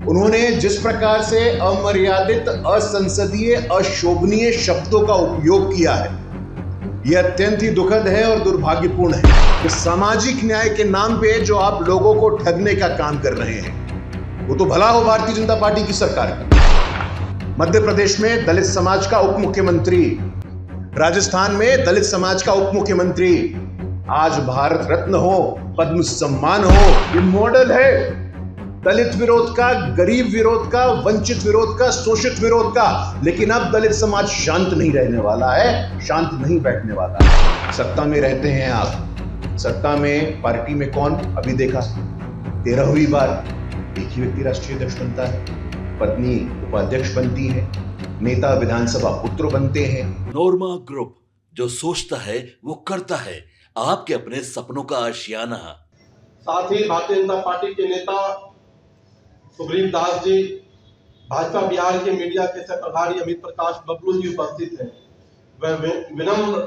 उन्होंने जिस प्रकार से अमर्यादित, असंसदीय, अशोभनीय शब्दों का उपयोग किया है, यह अत्यंत ही दुखद है और दुर्भाग्यपूर्ण है कि सामाजिक न्याय के नाम पे जो आप लोगों को ठगने का काम कर रहे हैं, वो तो भला हो भारतीय जनता पार्टी की सरकार का। मध्य प्रदेश में दलित समाज का उप मुख्यमंत्री, राजस्थान में दलित समाज का उप मुख्यमंत्री, आज भारत रत्न हो, पद्म सम्मान हो, ये मॉडल है दलित विरोध का, गरीब विरोध का, वंचित विरोध का, शोषित विरोध का। लेकिन अब दलित समाज शांत नहीं रहने वाला है, शांत नहीं बैठने वाला है। सत्ता में रहते हैं आप, सत्ता में पार्टी में कौन अभी देखा 13वीं बार एक ही व्यक्ति राष्ट्रीय अध्यक्ष बनता है, पत्नी उपाध्यक्ष बनती है, नेता विधानसभा पुत्र बनते हैं। नोरमा ग्रुप, जो सोचता है वो करता है, आपके अपने सपनों का आशियाना। साथ ही भारतीय जनता पार्टी के नेता सुग्रीव दास जी, भाजपा बिहार के मीडिया के सह प्रभारी अमित प्रकाश बबलू जी उपस्थित हैं। मैं विनम्र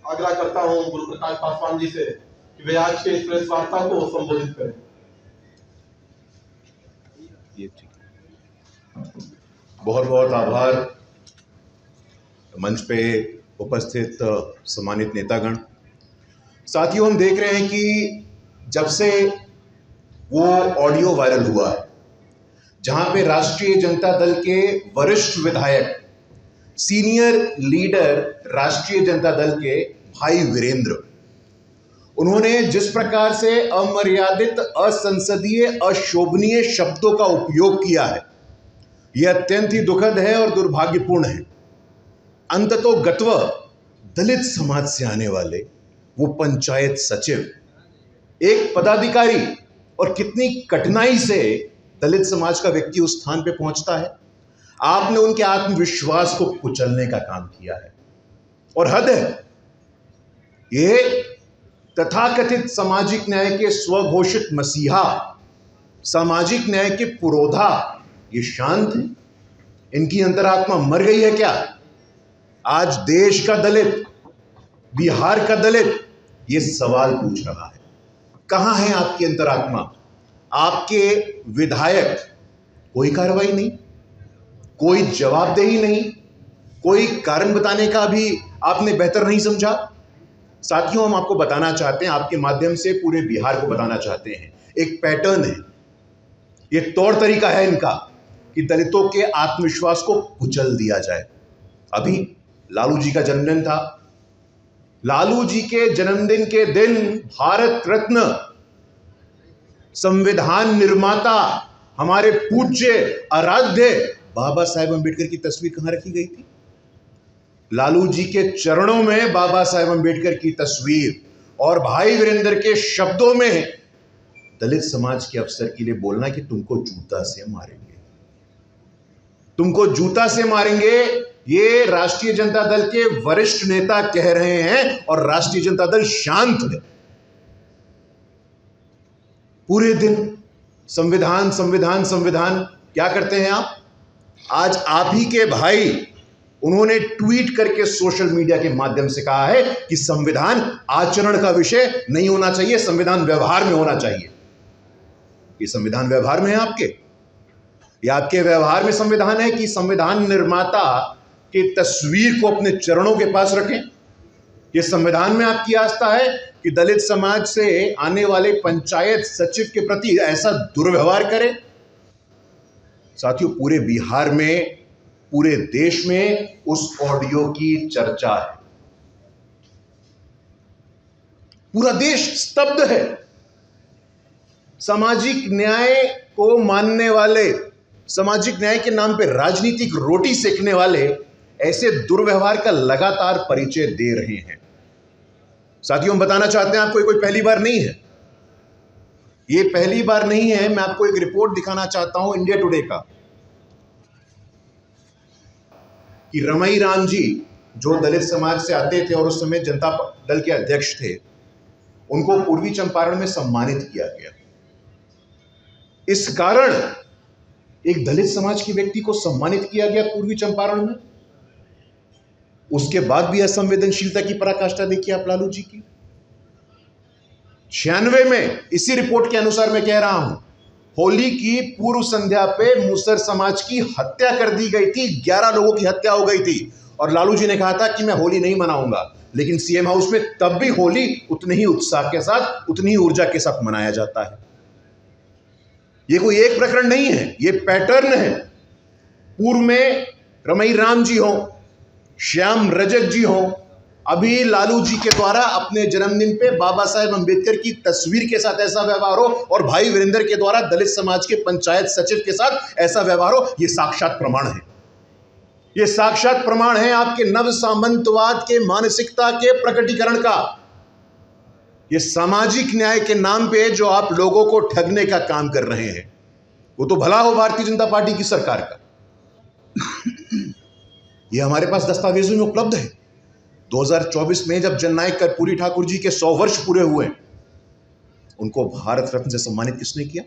आग्रह करता हूं गुरु प्रकाश पासवान जी से कि वे आज के इस प्रेस वार्ता को संबोधित करें। बहुत बहुत आभार मंच पे उपस्थित सम्मानित नेतागण। साथियों, हम देख रहे हैं कि जब से वो ऑडियो वायरल हुआ है जहां पे राष्ट्रीय जनता दल के वरिष्ठ विधायक, सीनियर लीडर राष्ट्रीय जनता दल के भाई वीरेंद्र, उन्होंने जिस प्रकार से अमर्यादित, असंसदीय, अशोभनीय शब्दों का उपयोग किया है, यह अत्यंत ही दुखद है और दुर्भाग्यपूर्ण है। अंततोगत्वा दलित समाज से आने वाले वो पंचायत सचिव, एक पदाधिकारी, और कितनी कठिनाई से दलित समाज का व्यक्ति उस स्थान पे पहुंचता है। आपने उनके आत्मविश्वास को कुचलने का काम किया है और हद है। ये तथाकथित सामाजिक न्याय के स्वघोषित मसीहा, सामाजिक न्याय के पुरोधा, ये शांत है? इनकी अंतरात्मा मर गई है क्या? आज देश का दलित, बिहार का दलित ये सवाल पूछ रहा है, कहां है आपकी अंतरात्मा? आपके विधायक, कोई कार्रवाई नहीं, कोई जवाबदेही नहीं, कोई कारण बताने का भी आपने बेहतर नहीं समझा। साथियों, हम आपको बताना चाहते हैं, आपके माध्यम से पूरे बिहार को बताना चाहते हैं, एक पैटर्न है, ये तौर तरीका है इनका कि दलितों के आत्मविश्वास को कुचल दिया जाए। अभी लालू जी का जन्मदिन था, लालू जी के जन्मदिन के दिन भारत रत्न, संविधान निर्माता, हमारे पूज्य आराध्य बाबा साहेब अंबेडकर की तस्वीर कहां रखी गई थी? लालू जी के चरणों में बाबा साहेब अंबेडकर की तस्वीर, और भाई वीरेंद्र के शब्दों में दलित समाज के अफसर के लिए बोलना कि तुमको जूता से मारेंगे, तुमको जूता से मारेंगे, ये राष्ट्रीय जनता दल के वरिष्ठ नेता कह रहे हैं और राष्ट्रीय जनता दल शांत है। पूरे दिन संविधान संविधान संविधान, क्या करते हैं आप? आज आप ही के भाई, उन्होंने ट्वीट करके सोशल मीडिया के माध्यम से कहा है कि संविधान आचरण का विषय नहीं होना चाहिए, संविधान व्यवहार में होना चाहिए। ये संविधान व्यवहार में है आपके? या आपके व्यवहार में संविधान है कि संविधान निर्माता की तस्वीर को अपने चरणों के पास रखें? ये संविधान में आपकी आस्था है कि दलित समाज से आने वाले पंचायत सचिव के प्रति ऐसा दुर्व्यवहार करें? साथियों, पूरे बिहार में, पूरे देश में उस ऑडियो की चर्चा है, पूरा देश स्तब्ध है। सामाजिक न्याय को मानने वाले, सामाजिक न्याय के नाम पे राजनीतिक रोटी सेकने वाले ऐसे दुर्व्यवहार का लगातार परिचय दे रहे हैं। साथियों, हम बताना चाहते हैं आपको, ये कोई पहली बार नहीं है, ये पहली बार नहीं है। मैं आपको एक रिपोर्ट दिखाना चाहता हूं इंडिया टुडे का, कि रमई राम जी, जो दलित समाज से आते थे और उस समय जनता दल के अध्यक्ष थे, उनको पूर्वी चंपारण में सम्मानित किया गया। इस कारण एक दलित समाज के व्यक्ति को सम्मानित किया गया पूर्वी चंपारण में। उसके बाद भी असंवेदनशीलता की पराकाष्ठा देखिए आप लालू जी की। 96 में, इसी रिपोर्ट के अनुसार मैं कह रहा हूं, होली की पूर्व संध्या पे मूसर समाज की हत्या कर दी गई थी, 11 लोगों की हत्या हो गई थी और लालू जी ने कहा था कि मैं होली नहीं मनाऊंगा, लेकिन सीएम हाउस में तब भी होली उतने ही उत्साह के साथ, उतनी ही ऊर्जा के साथ मनाया जाता है। ये कोई एक प्रकरण नहीं है, ये पैटर्न है। पूर्व में रमई राम जी हो, श्याम रजक जी हो, अभी लालू जी के द्वारा अपने जन्मदिन पे बाबा साहेब अंबेडकर की तस्वीर के साथ ऐसा व्यवहार हो और भाई वीरेंद्र के द्वारा दलित समाज के पंचायत सचिव के साथ ऐसा व्यवहार हो, ये साक्षात प्रमाण है। ये साक्षात प्रमाण है आपके नव सामंतवाद के मानसिकता के प्रकटीकरण का। ये सामाजिक न्याय के नाम पे जो आप लोगों को ठगने का काम कर रहे हैं, वो तो भला हो भारतीय जनता पार्टी की सरकार का। ये हमारे पास दस्तावेजों में उपलब्ध है। 2024 में जब जननायक कर्पूरी ठाकुर जी के 100 वर्ष पूरे हुए, उनको भारत रत्न से सम्मानित किसने किया?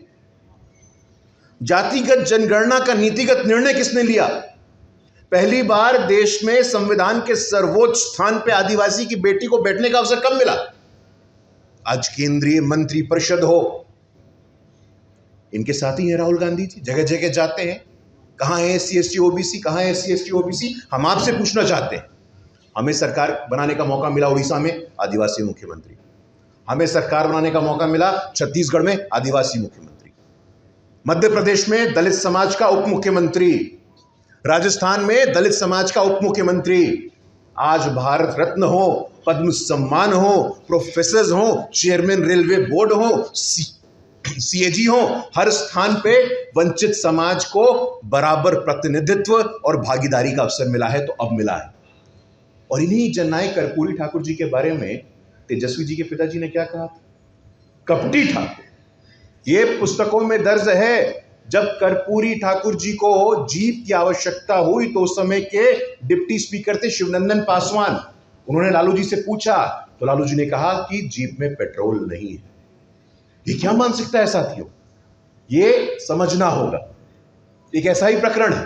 जातिगत जनगणना का नीतिगत निर्णय किसने लिया? पहली बार देश में संविधान के सर्वोच्च स्थान पे आदिवासी की बेटी को बैठने का अवसर कब मिला? आज केंद्रीय मंत्री परिषद हो, इनके साथी हैं राहुल गांधी जी, जगह जगह जाते हैं। कहां है SC ST OBC, कहां है SC ST OBC? हम आपसे पूछना चाहते हैं। हमें सरकार बनाने का मौका मिला उड़ीसा में, आदिवासी मुख्यमंत्री। हमें सरकार बनाने का मौका मिला छत्तीसगढ़ में, आदिवासी मुख्यमंत्री। मध्य प्रदेश में दलित समाज का उप मुख्यमंत्री, राजस्थान में दलित समाज का उप मुख्यमंत्री। आज भारत रत्न हो, पद्म सम्मान हो, प्रोफेसर हो, चेयरमैन रेलवे बोर्ड हो, CAG हो, हर स्थान पे वंचित समाज को बराबर प्रतिनिधित्व और भागीदारी का अवसर मिला है। तो अब मिला है। और इन्हीं जननायक कर्पूरी ठाकुर जी के बारे में तेजस्वी जी के पिताजी ने क्या कहा था? कपटी ठाकुर। ये पुस्तकों में दर्ज है। जब कर्पूरी ठाकुर जी को जीप की आवश्यकता हुई तो उस समय के डिप्टी स्पीकर थे शिवनंदन पासवान। उन्होंने लालू जी से पूछा तो लालू जी ने कहा कि जीप में पेट्रोल नहीं है। ये क्या मानसिकता है साथियों? ये समझना होगा। एक ऐसा ही प्रकरण है।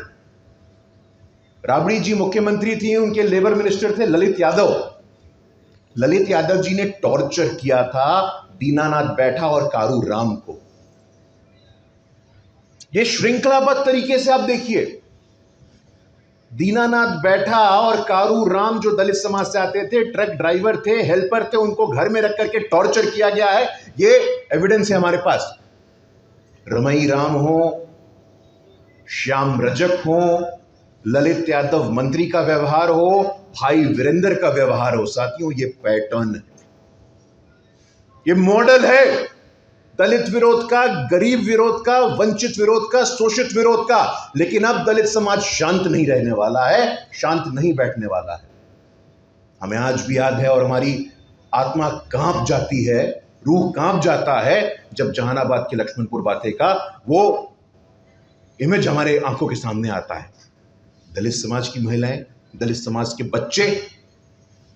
राबड़ी जी मुख्यमंत्री थी, उनके लेबर मिनिस्टर थे ललित यादव। ललित यादव जी ने टॉर्चर किया था दीनानाथ बैठा और कारू राम को। ये श्रृंखलाबद्ध तरीके से आप देखिए, दीनानाथ बैठा और कारू राम जो दलित समाज से आते थे, ट्रक ड्राइवर थे, हेल्पर थे, उनको घर में रख करके टॉर्चर किया गया है। ये एविडेंस है हमारे पास। रमई राम हो, श्याम रजक हो, ललित यादव मंत्री का व्यवहार हो, भाई वीरेंद्र का व्यवहार हो, साथियों ये पैटर्न है, ये मॉडल है दलित विरोध का, गरीब विरोध का, वंचित विरोध का, शोषित विरोध का। लेकिन अब दलित समाज शांत नहीं रहने वाला है, शांत नहीं बैठने वाला है। हमें आज भी याद है और हमारी आत्मा कांप जाती है, रूह कांप जाता है जब जहानाबाद के लक्ष्मणपुर बाटे का वो इमेज हमारे आंखों के सामने आता है। दलित समाज की महिलाएं, दलित समाज के बच्चे,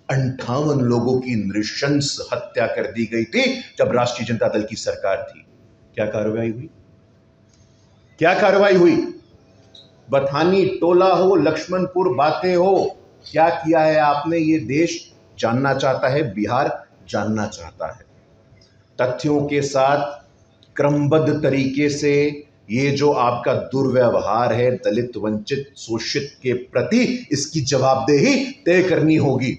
58 लोगों की नृशंस हत्या कर दी गई थी जब राष्ट्रीय जनता दल की सरकार थी। क्या कार्रवाई हुई? क्या कार्रवाई हुई? बथानी टोला हो, लक्ष्मणपुर बाटे हो, क्या किया है आपने? ये देश जानना चाहता है, बिहार जानना चाहता है। तथ्यों के साथ क्रमबद्ध तरीके से ये जो आपका दुर्व्यवहार है दलित, वंचित, शोषित के प्रति, इसकी जवाबदेही तय करनी होगी।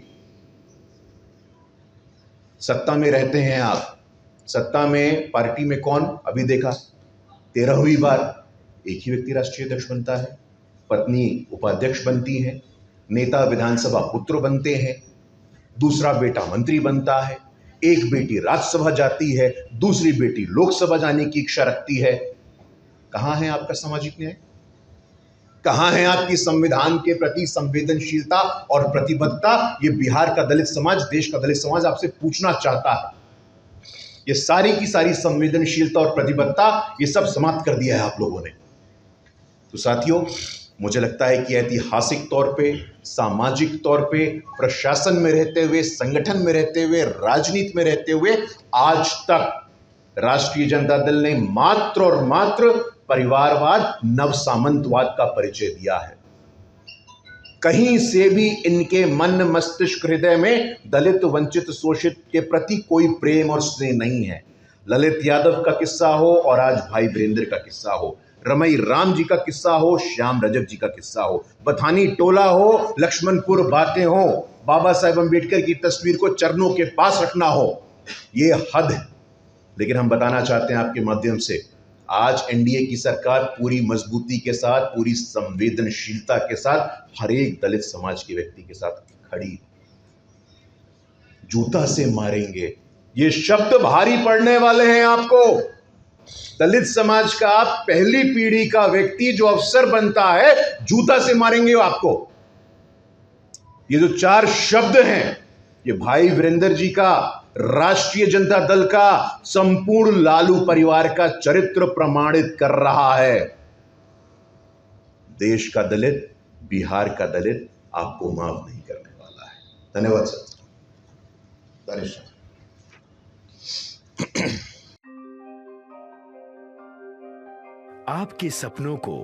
सत्ता में रहते हैं आप, सत्ता में पार्टी में कौन? अभी देखा 13वीं बार एक ही व्यक्ति राष्ट्रीय अध्यक्ष बनता है, पत्नी उपाध्यक्ष बनती है, नेता विधानसभा पुत्र बनते हैं, दूसरा बेटा मंत्री बनता है, एक बेटी राज्यसभा जाती है, दूसरी बेटी लोकसभा जाने की इच्छा रखती है। कहां है आपका सामाजिक न्याय? कहां है आपकी संविधान के प्रति संवेदनशीलता और प्रतिबद्धता? ये बिहार का दलित समाज, देश का दलित समाज आपसे पूछना चाहता है। ये सारी की सारी संवेदनशीलता और प्रतिबद्धता ये सब समाप्त कर दिया है आप लोगों ने। तो साथियों, मुझे लगता है कि ऐतिहासिक तौर पे, सामाजिक तौर पे, प्रशासन में रहते हुए, संगठन में रहते हुए, राजनीति में रहते हुए आज तक राष्ट्रीय जनता दल ने मात्र और मात्र परिवारवाद, नव सामंतवाद का परिचय दिया है। कहीं से भी इनके मन, मस्तिष्क, हृदय में दलित, वंचित, शोषित के प्रति कोई प्रेम और स्नेह नहीं है। ललित यादव का किस्सा हो और आज भाई वीरेंद्र का किस्सा हो, रमई राम जी का किस्सा हो, श्याम रजक जी का किस्सा हो, बथानी टोला हो, लक्ष्मणपुर बातें हो, बाबा साहेब अम्बेडकर की तस्वीर को चरणों के पास रखना हो, ये हद है। लेकिन हम बताना चाहते हैं आपके माध्यम से, आज एनडीए की सरकार पूरी मजबूती के साथ, पूरी संवेदनशीलता के साथ हर एक दलित समाज के व्यक्ति के साथ खड़ी। जूता से मारेंगे, ये शब्द भारी पड़ने वाले हैं आपको। दलित समाज का पहली पीढ़ी का व्यक्ति जो अफसर बनता है, जूता से मारेंगे आपको। ये जो 4 शब्द हैं, ये भाई वीरेंद्र जी का, राष्ट्रीय जनता दल का, संपूर्ण लालू परिवार का चरित्र प्रमाणित कर रहा है। देश का दलित, बिहार का दलित आपको माफ नहीं करने वाला है। धन्यवाद सर। आपके सपनों को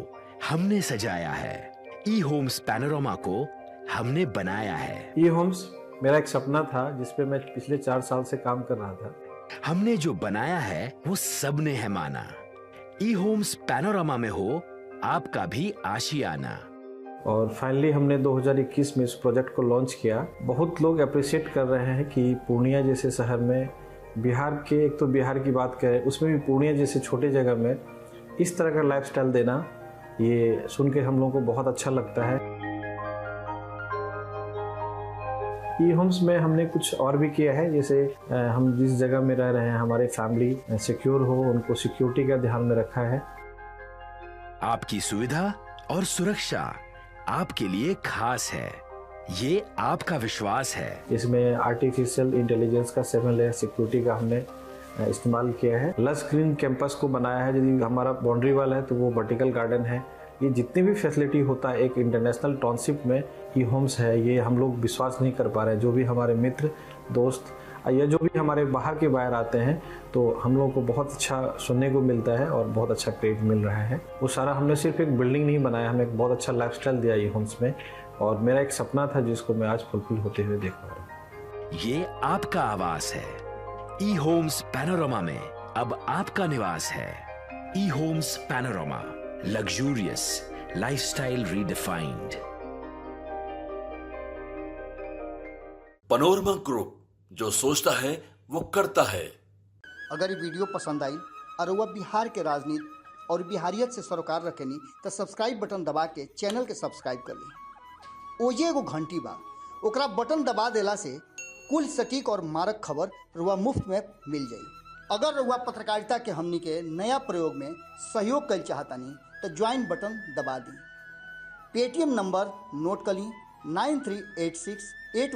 हमने सजाया है, ई होम्स पैनोरमा को हमने बनाया है। ई होम्स मेरा एक सपना था जिस पे मैं पिछले 4 साल से काम कर रहा था। हमने जो बनाया है वो सबने है माना। ई होम्स पैनोरमा में हो आपका भी आशियाना। और फाइनली हमने 2021 में इस प्रोजेक्ट को लॉन्च किया। बहुत लोग अप्रिशिएट कर रहे हैं कि पूर्णिया जैसे शहर में, बिहार के, एक तो बिहार की बात करें उसमें भी पूर्णिया जैसे छोटे जगह में इस तरह का लाइफस्टाइल देना, ये सुन के हम लोगों को बहुत अच्छा लगता है। ई होम्स में हमने कुछ और भी किया है, जैसे हम जिस जगह में रह रहे हैं हमारे फैमिली सिक्योर हो, उनको सिक्योरिटी का ध्यान में रखा है। आपकी सुविधा और सुरक्षा आपके लिए खास है, ये आपका विश्वास है। इसमें आर्टिफिशियल इंटेलिजेंस का 7 लेयर सिक्योरिटी का हमने इस्तेमाल किया है। लस ग्रीन कैंपस को बनाया है। यदि हमारा बाउंड्री वाल है तो वो वर्टिकल गार्डन है। ये जितनी भी फैसिलिटी होता है एक इंटरनेशनल टाउनशिप में, ई होम्स है, ये हम लोग विश्वास नहीं कर पा रहे हैं। जो भी हमारे मित्र, दोस्त या जो भी हमारे बाहर के बाहर आते हैं तो हम लोगों को बहुत अच्छा सुनने को मिलता है और बहुत अच्छा क्रेडिट मिल रहा है। वो सारा हमने सिर्फ एक बिल्डिंग नहीं बनाया, हमें एक बहुत अच्छा लाइफस्टाइल दिया ई होम्स में, और मेरा एक सपना था जिसको मैं आज फुलफिल होते हुए देख पा रहा हूँ। ये आपका आवास है। ई होम्स पैनोरमा में अब आपका निवास है। E Homes Panorama, luxurious lifestyle redefined. Panorama Group, जो सोचता है वो करता है। अगर ये वीडियो पसंद आई और वह बिहार के राजनीति और बिहारियत से सरोकार रखेनी तो सब्सक्राइब बटन दबा के चैनल के सब्सक्राइब कर ली। ओजे एगो घंटी बा, ओकरा बटन दबा देला से कुल सटीक और मारक खबर रुआ मुफ्त में मिल जाई। अगर रुआ पत्रकारिता के हमनी के नया प्रयोग में सहयोग कर चाहतानी तो ज्वाइन बटन दबा दी। पेटीएम नंबर नोट कर ली 938681